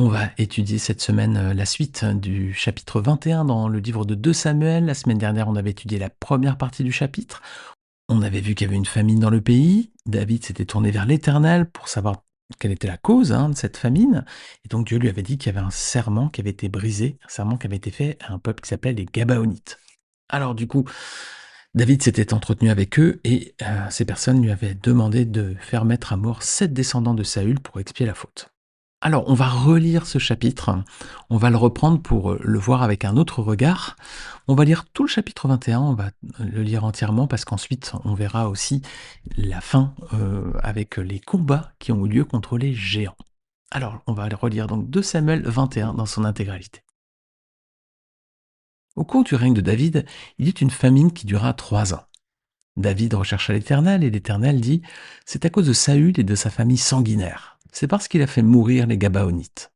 On va étudier cette semaine la suite du chapitre 21 dans le livre de 2 Samuel. La semaine dernière, on avait étudié la première partie du chapitre. On avait vu qu'il y avait une famine dans le pays. David s'était tourné vers l'Éternel pour savoir quelle était la cause de cette famine. Et donc Dieu lui avait dit qu'il y avait un serment qui avait été brisé, un serment qui avait été fait à un peuple qui s'appelait les Gabaonites. Alors du coup, David s'était entretenu avec eux et ces personnes lui avaient demandé de faire mettre à mort 7 descendants de Saül pour expier la faute. Alors, on va relire ce chapitre, on va le reprendre pour le voir avec un autre regard. On va lire tout le chapitre 21, on va le lire entièrement parce qu'ensuite on verra aussi la fin avec les combats qui ont eu lieu contre les géants. Alors, on va relire donc 2 Samuel 21 dans son intégralité. Au cours du règne de David, il y eut une famine qui dura 3 ans. David rechercha l'Éternel et l'Éternel dit: C'est à cause de Saül et de sa famille sanguinaire. C'est parce qu'il a fait mourir les Gabaonites.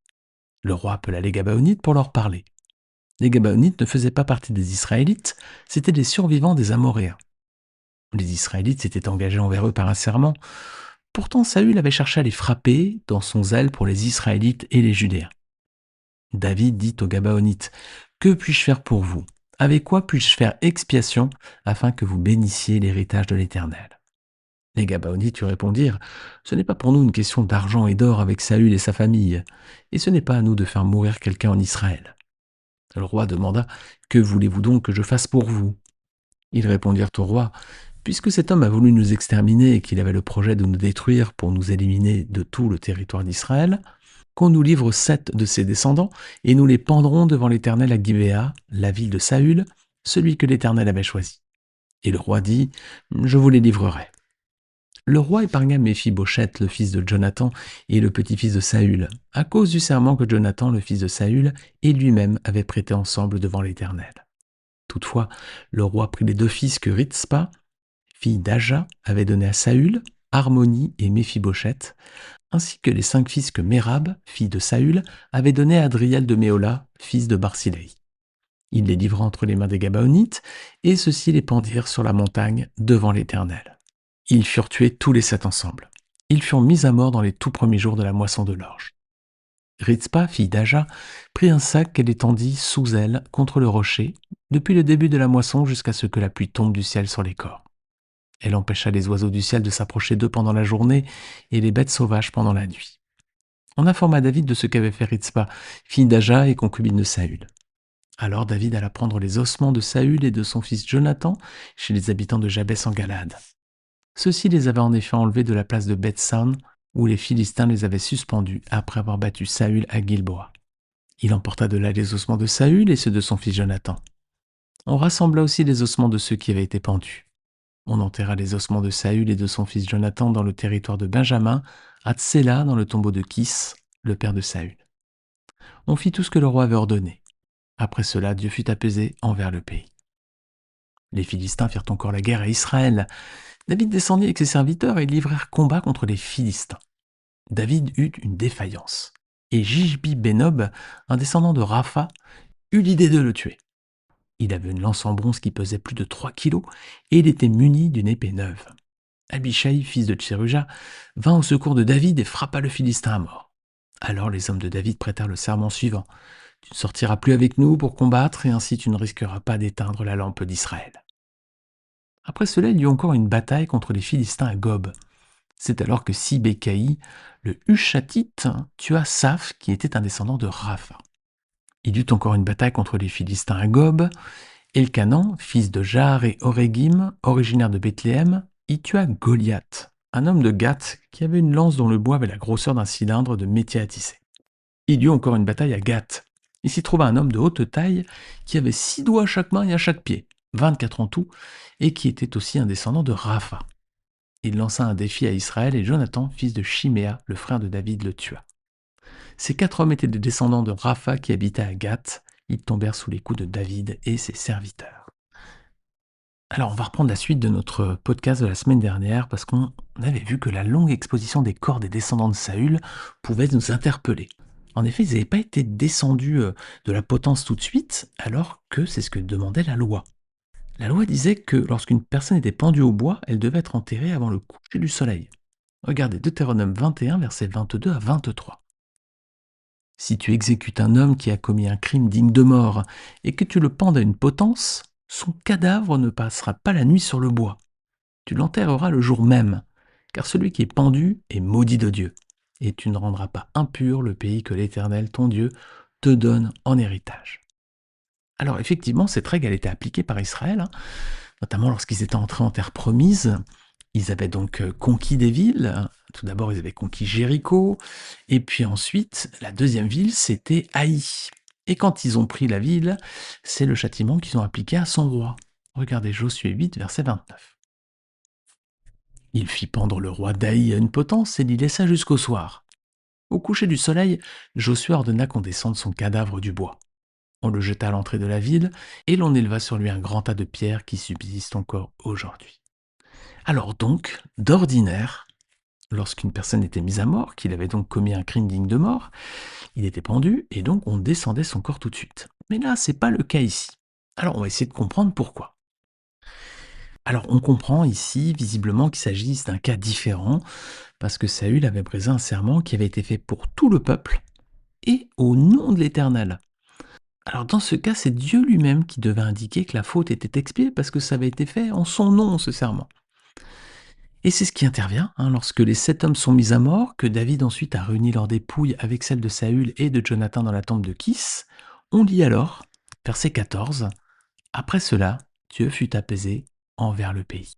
Le roi appela les Gabaonites pour leur parler. Les Gabaonites ne faisaient pas partie des Israélites, c'étaient des survivants des Amoréens. Les Israélites s'étaient engagés envers eux par un serment. Pourtant, Saül avait cherché à les frapper dans son zèle pour les Israélites et les Judéens. David dit aux Gabaonites: Que puis-je faire pour vous? Avec quoi puis-je faire expiation afin que vous bénissiez l'héritage de l'Éternel? Les Gabaonites lui répondirent: Ce n'est pas pour nous une question d'argent et d'or avec Saül et sa famille, et ce n'est pas à nous de faire mourir quelqu'un en Israël. Le roi demanda: Que voulez-vous donc que je fasse pour vous? Ils répondirent au roi: Puisque cet homme a voulu nous exterminer et qu'il avait le projet de nous détruire pour nous éliminer de tout le territoire d'Israël, qu'on nous livre 7 de ses descendants, et nous les pendrons devant l'Éternel à Gibéa, la ville de Saül, celui que l'Éternel avait choisi. Et le roi dit: Je vous les livrerai. Le roi épargna Méphibosheth, le fils de Jonathan, et le petit-fils de Saül, à cause du serment que Jonathan, le fils de Saül, et lui-même avaient prêté ensemble devant l'Éternel. Toutefois, le roi prit les 2 fils que Ritzpa, fille d'Aja, avait donnés à Saül, Harmonie et Méphibosheth, ainsi que les 5 fils que Mérab, fille de Saül, avait donnés à Adriel de Méola, fils de Barsilei. Il les livra entre les mains des Gabaonites, et ceux-ci les pendirent sur la montagne devant l'Éternel. Ils furent tués tous les 7 ensemble. Ils furent mis à mort dans les tout premiers jours de la moisson de l'orge. Ritzpa, fille d'Aja, prit un sac qu'elle étendit sous elle contre le rocher, depuis le début de la moisson jusqu'à ce que la pluie tombe du ciel sur les corps. Elle empêcha les oiseaux du ciel de s'approcher d'eux pendant la journée et les bêtes sauvages pendant la nuit. On informa David de ce qu'avait fait Ritzpa, fille d'Aja et concubine de Saül. Alors David alla prendre les ossements de Saül et de son fils Jonathan chez les habitants de Jabès en Galade. Ceux-ci les avaient en effet enlevés de la place de Beth-San, où les Philistins les avaient suspendus après avoir battu Saül à Gilboa. Il emporta de là les ossements de Saül et ceux de son fils Jonathan. On rassembla aussi les ossements de ceux qui avaient été pendus. On enterra les ossements de Saül et de son fils Jonathan dans le territoire de Benjamin, à Tséla, dans le tombeau de Kis, le père de Saül. On fit tout ce que le roi avait ordonné. Après cela, Dieu fut apaisé envers le pays. Les Philistins firent encore la guerre à Israël. David descendit avec ses serviteurs et ils livrèrent combat contre les Philistins. David eut une défaillance. Et Jishbi Benob, un descendant de Rapha, eut l'idée de le tuer. Il avait une lance en bronze qui pesait plus de 3 kilos et il était muni d'une épée neuve. Abishai, fils de Tséruja, vint au secours de David et frappa le Philistin à mort. Alors les hommes de David prêtèrent le serment suivant: Tu ne sortiras plus avec nous pour combattre et ainsi tu ne risqueras pas d'éteindre la lampe d'Israël. Après cela, il y eut encore une bataille contre les Philistins à Gob. C'est alors que Sibécaï, le Hushatite, tua Saph, qui était un descendant de Rapha. Il y eut encore une bataille contre les Philistins à Gob. Elkanan, fils de Jar et Orégim, originaire de Bethléem, y tua Goliath, un homme de Gath qui avait une lance dont le bois avait la grosseur d'un cylindre de métier à tisser. Il y eut encore une bataille à Gath. Il s'y trouva un homme de haute taille qui avait 6 doigts à chaque main et à chaque pied, 24 en tout, et qui était aussi un descendant de Rapha. Il lança un défi à Israël et Jonathan, fils de Chiméa, le frère de David, le tua. Ces 4 hommes étaient des descendants de Rapha qui habitaient à Gath. Ils tombèrent sous les coups de David et ses serviteurs. Alors, on va reprendre la suite de notre podcast de la semaine dernière parce qu'on avait vu que la longue exposition des corps des descendants de Saül pouvait nous interpeller. En effet, ils n'avaient pas été descendus de la potence tout de suite, alors que c'est ce que demandait la loi. La loi disait que lorsqu'une personne était pendue au bois, elle devait être enterrée avant le coucher du soleil. Regardez Deutéronome 21, versets 22 à 23. Si tu exécutes un homme qui a commis un crime digne de mort et que tu le pendes à une potence, son cadavre ne passera pas la nuit sur le bois. Tu l'enterreras le jour même, car celui qui est pendu est maudit de Dieu. Et tu ne rendras pas impur le pays que l'Éternel, ton Dieu, te donne en héritage. Alors effectivement, cette règle elle était appliquée par Israël, hein, notamment lorsqu'ils étaient entrés en terre promise. Ils avaient donc conquis des villes. Tout d'abord, ils avaient conquis Jéricho. Et puis ensuite, la deuxième ville, c'était Haï. Et quand ils ont pris la ville, c'est le châtiment qu'ils ont appliqué à son roi. Regardez Josué 8, verset 29. Il fit pendre le roi d'Haï à une potence et l'y laissa jusqu'au soir. Au coucher du soleil, Josué ordonna qu'on descende son cadavre du bois. On le jeta à l'entrée de la ville et l'on éleva sur lui un grand tas de pierres qui subsistent encore aujourd'hui. Alors donc, d'ordinaire, lorsqu'une personne était mise à mort, qu'il avait donc commis un crime digne de mort, il était pendu et donc on descendait son corps tout de suite. Mais là, c'est pas le cas ici. Alors on va essayer de comprendre pourquoi. Alors on comprend ici visiblement qu'il s'agisse d'un cas différent parce que Saül avait brisé un serment qui avait été fait pour tout le peuple et au nom de l'Éternel. Alors dans ce cas, c'est Dieu lui-même qui devait indiquer que la faute était expiée parce que ça avait été fait en son nom, ce serment. Et c'est ce qui intervient lorsque les 7 hommes sont mis à mort, que David ensuite a réuni leurs dépouilles avec celles de Saül et de Jonathan dans la tombe de Kis. On lit alors, verset 14, après cela, Dieu fut apaisé envers le pays.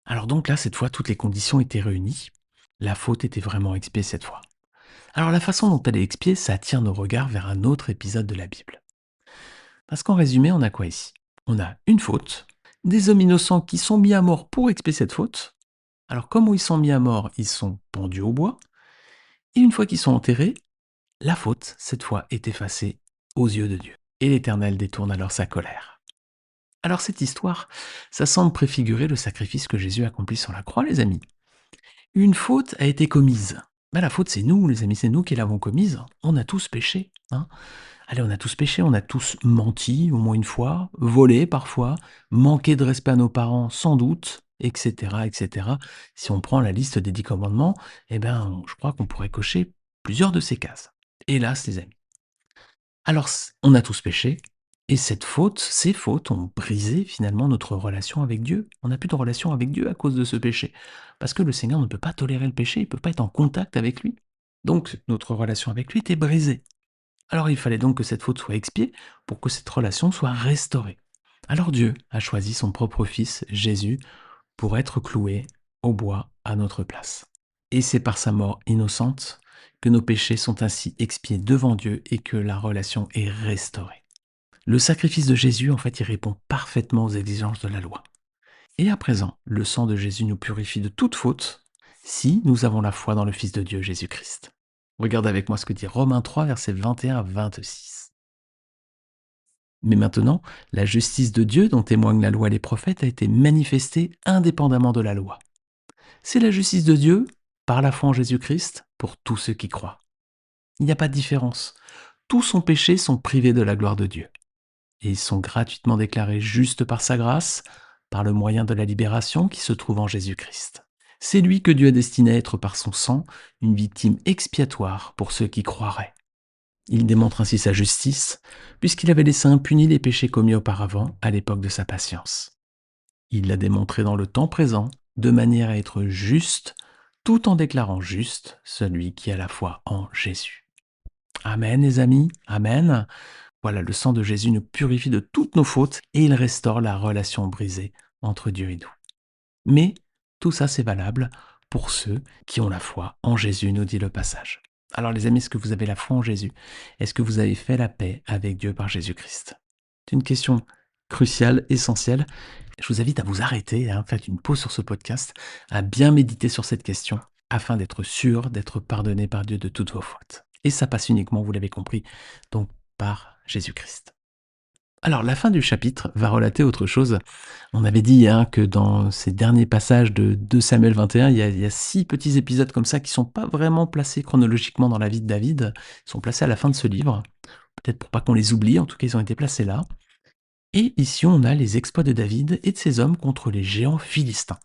Alors donc là, cette fois, toutes les conditions étaient réunies. La faute était vraiment expiée cette fois. Alors la façon dont elle est expiée, ça attire nos regards vers un autre épisode de la Bible. Parce qu'en résumé, on a quoi ici? On a une faute, des hommes innocents qui sont mis à mort pour expier cette faute. Alors comment ils sont mis à mort? Ils sont pendus au bois. Et une fois qu'ils sont enterrés, la faute, cette fois, est effacée aux yeux de Dieu. Et l'Éternel détourne alors sa colère. Alors cette histoire, ça semble préfigurer le sacrifice que Jésus accomplit sur la croix, les amis. Une faute a été commise. Ben, la faute, c'est nous, les amis, c'est nous qui l'avons commise. On a tous péché. Allez, on a tous péché, on a tous menti au moins une fois, volé parfois, manqué de respect à nos parents sans doute, etc., etc. Si on prend la liste des 10 commandements, eh ben, je crois qu'on pourrait cocher plusieurs de ces cases. Hélas, les amis. Alors, on a tous péché, et cette faute, ces fautes ont brisé finalement notre relation avec Dieu. On n'a plus de relation avec Dieu à cause de ce péché. Parce que le Seigneur ne peut pas tolérer le péché, il ne peut pas être en contact avec lui. Donc, notre relation avec lui était brisée. Alors il fallait donc que cette faute soit expiée pour que cette relation soit restaurée. Alors Dieu a choisi son propre Fils, Jésus, pour être cloué au bois à notre place. Et c'est par sa mort innocente que nos péchés sont ainsi expiés devant Dieu et que la relation est restaurée. Le sacrifice de Jésus, en fait, il répond parfaitement aux exigences de la loi. Et à présent, le sang de Jésus nous purifie de toute faute si nous avons la foi dans le Fils de Dieu, Jésus-Christ. Regardez avec moi ce que dit Romains 3, versets 21 à 26. Mais maintenant, la justice de Dieu dont témoignent la loi et les prophètes a été manifestée indépendamment de la loi. C'est la justice de Dieu, par la foi en Jésus-Christ, pour tous ceux qui croient. Il n'y a pas de différence. Tous sont péchés sont privés de la gloire de Dieu. Et ils sont gratuitement déclarés justes par sa grâce, par le moyen de la libération qui se trouve en Jésus-Christ. C'est lui que Dieu a destiné à être par son sang une victime expiatoire pour ceux qui croiraient. Il démontre ainsi sa justice, puisqu'il avait laissé impunis les péchés commis auparavant à l'époque de sa patience. Il l'a démontré dans le temps présent, de manière à être juste, tout en déclarant juste celui qui a la foi en Jésus. Amen, les amis, Amen. Voilà, le sang de Jésus nous purifie de toutes nos fautes et il restaure la relation brisée entre Dieu et nous. Mais tout ça, c'est valable pour ceux qui ont la foi en Jésus, nous dit le passage. Alors les amis, est-ce que vous avez la foi en Jésus? Est-ce que vous avez fait la paix avec Dieu par Jésus-Christ? C'est une question cruciale, essentielle. Je vous invite à vous arrêter, faites une pause sur ce podcast, à bien méditer sur cette question, afin d'être sûr d'être pardonné par Dieu de toutes vos fautes. Et ça passe uniquement, vous l'avez compris, donc par Jésus-Christ. Alors la fin du chapitre va relater autre chose. On avait dit que dans ces derniers passages de 2 Samuel 21, il y a 6 petits épisodes comme ça qui ne sont pas vraiment placés chronologiquement dans la vie de David. Ils sont placés à la fin de ce livre. Peut-être pour pas qu'on les oublie, en tout cas ils ont été placés là. Et ici on a les exploits de David et de ses hommes contre les géants philistins.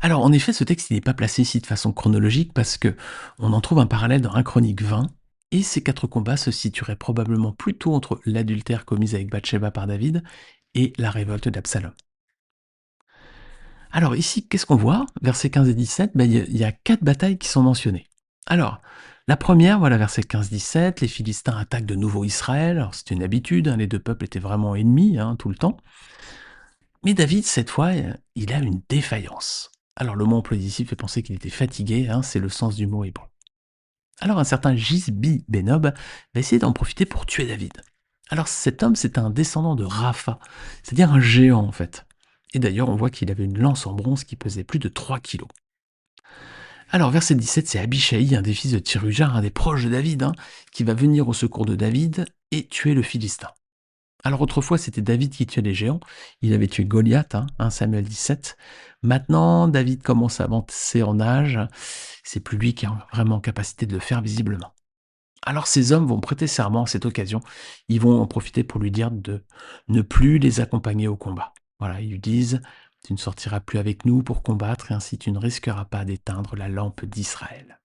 Alors en effet ce texte il n'est pas placé ici de façon chronologique parce que on en trouve un parallèle dans 1 Chronique 20 Et ces 4 combats se situeraient probablement plutôt entre l'adultère commis avec Bathsheba par David et la révolte d'Absalom. Alors ici, qu'est-ce qu'on voit? Versets 15 et 17, il y a 4 batailles qui sont mentionnées. Alors, la première, voilà, versets 15-17, les Philistins attaquent de nouveau Israël. Alors c'est une habitude, hein, les deux peuples étaient vraiment ennemis, hein, tout le temps. Mais David, cette fois, il a une défaillance. Alors le mot employé ici fait penser qu'il était fatigué, hein, c'est le sens du mot hébreu. Alors un certain Gisbi Benob va essayer d'en profiter pour tuer David. Alors cet homme, c'est un descendant de Rapha, c'est-à-dire un géant en fait. Et d'ailleurs, on voit qu'il avait une lance en bronze qui pesait plus de 3 kilos. Alors verset 17, c'est Abishai, un des fils de Tirujar, un des proches de David, hein, qui va venir au secours de David et tuer le Philistin. Alors autrefois, c'était David qui tuait les géants. Il avait tué Goliath, hein, 1 Samuel 17. Maintenant, David commence à avancer en âge. C'est plus lui qui est vraiment en capacité de le faire visiblement. Alors ces hommes vont prêter serment à cette occasion. Ils vont en profiter pour lui dire de ne plus les accompagner au combat. Voilà, ils lui disent, tu ne sortiras plus avec nous pour combattre et ainsi tu ne risqueras pas d'éteindre la lampe d'Israël.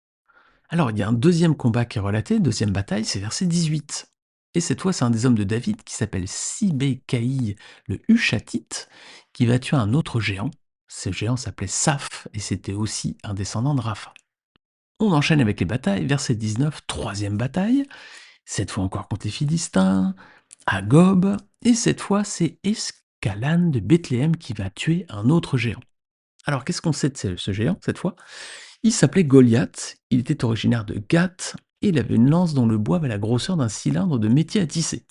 Alors, il y a un deuxième combat qui est relaté, deuxième bataille, c'est verset 18. Et cette fois, c'est un des hommes de David qui s'appelle Sibécaï, le Hushatite, qui va tuer un autre géant. Ce géant s'appelait Saph, et c'était aussi un descendant de Rapha. On enchaîne avec les batailles, verset 19, troisième bataille, cette fois encore contre les Philistins, à Gob, et cette fois, c'est Escalan de Bethléem qui va tuer un autre géant. Alors, qu'est-ce qu'on sait de ce géant, cette fois? Il s'appelait Goliath, il était originaire de Gath, et il avait une lance dont le bois avait la grosseur d'un cylindre de métier à tisser.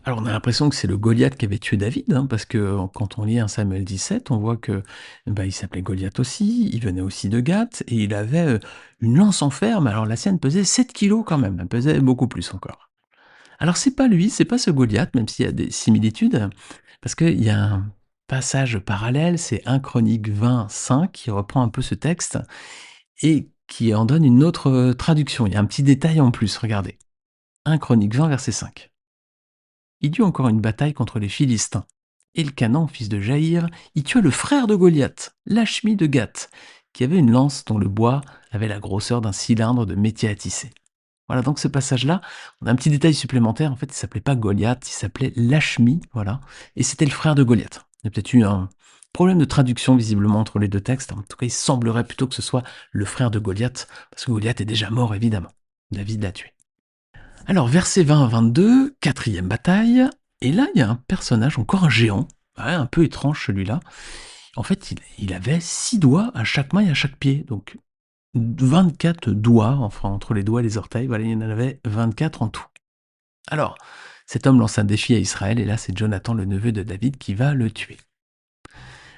Alors on a l'impression que c'est le Goliath qui avait tué David, hein, parce que quand on lit 1 Samuel 17, on voit que il s'appelait Goliath aussi, il venait aussi de Gath, et il avait une lance en fer, mais alors la sienne pesait 7 kilos quand même, elle pesait beaucoup plus encore. Alors c'est pas lui, c'est pas ce Goliath, même s'il y a des similitudes, parce qu'il y a un passage parallèle, c'est 1 Chronique 20:5 qui reprend un peu ce texte, et qui en donne une autre traduction. Il y a un petit détail en plus, regardez. 1 Chronique 20, verset 5. Il y eut encore une bataille contre les Philistins. Elkanan, fils de Jaïr, y tua le frère de Goliath, Lachmi de Gath, qui avait une lance dont le bois avait la grosseur d'un cylindre de métier à tisser. Voilà, donc ce passage-là, on a un petit détail supplémentaire. En fait, il s'appelait pas Goliath, il s'appelait Lachmi, voilà, et c'était le frère de Goliath. Il y a peut-être eu un problème de traduction visiblement entre les deux textes. En tout cas, il semblerait plutôt que ce soit le frère de Goliath, parce que Goliath est déjà mort évidemment. David l'a tué. Alors, versets 20 à 22, quatrième bataille, et là, il y a un personnage, encore un géant, ouais, un peu étrange celui-là. En fait, il avait 6 doigts à chaque main et à chaque pied, donc 24 doigts, enfin entre les doigts et les orteils, voilà, il y en avait 24 en tout. Alors, cet homme lance un défi à Israël, et là c'est Jonathan, le neveu de David, qui va le tuer.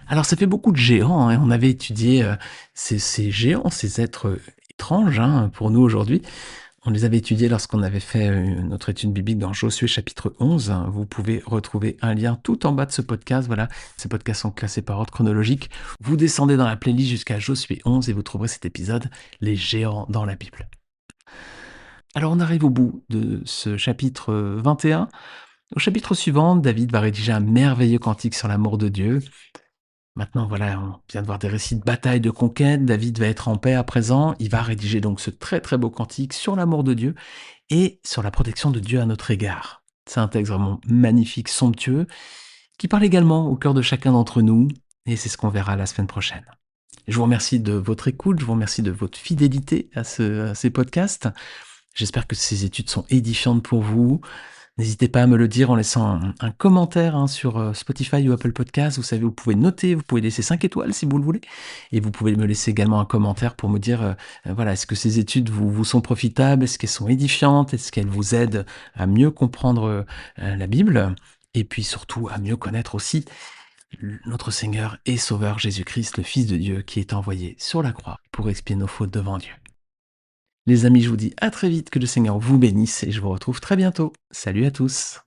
Alors ça fait beaucoup de géants, hein, on avait étudié ces géants, ces êtres étranges hein, pour nous aujourd'hui. On les avait étudiés lorsqu'on avait fait notre étude biblique dans Josué chapitre 11. Vous pouvez retrouver un lien tout en bas de ce podcast. Voilà, ces podcasts sont classés par ordre chronologique. Vous descendez dans la playlist jusqu'à Josué 11 et vous trouverez cet épisode, Les géants dans la Bible. Alors on arrive au bout de ce chapitre 21. Au chapitre suivant, David va rédiger un merveilleux cantique sur l'amour de Dieu. Maintenant, voilà, on vient de voir des récits de bataille, de conquête. David va être en paix à présent. Il va rédiger donc ce très très beau cantique sur l'amour de Dieu et sur la protection de Dieu à notre égard. C'est un texte vraiment magnifique, somptueux, qui parle également au cœur de chacun d'entre nous, et c'est ce qu'on verra la semaine prochaine. Je vous remercie de votre écoute, je vous remercie de votre fidélité à ces podcasts. J'espère que ces études sont édifiantes pour vous. N'hésitez pas à me le dire en laissant un commentaire hein, sur Spotify ou Apple Podcasts. Vous savez, vous pouvez noter, vous pouvez laisser 5 étoiles si vous le voulez. Et vous pouvez me laisser également un commentaire pour me dire, voilà, est-ce que ces études vous sont profitables? Est-ce qu'elles sont édifiantes? Est-ce qu'elles vous aident à mieux comprendre la Bible? Et puis surtout à mieux connaître aussi notre Seigneur et Sauveur Jésus-Christ, le Fils de Dieu, qui est envoyé sur la croix pour expier nos fautes devant Dieu. Les amis, je vous dis à très vite, que le Seigneur vous bénisse et je vous retrouve très bientôt. Salut à tous.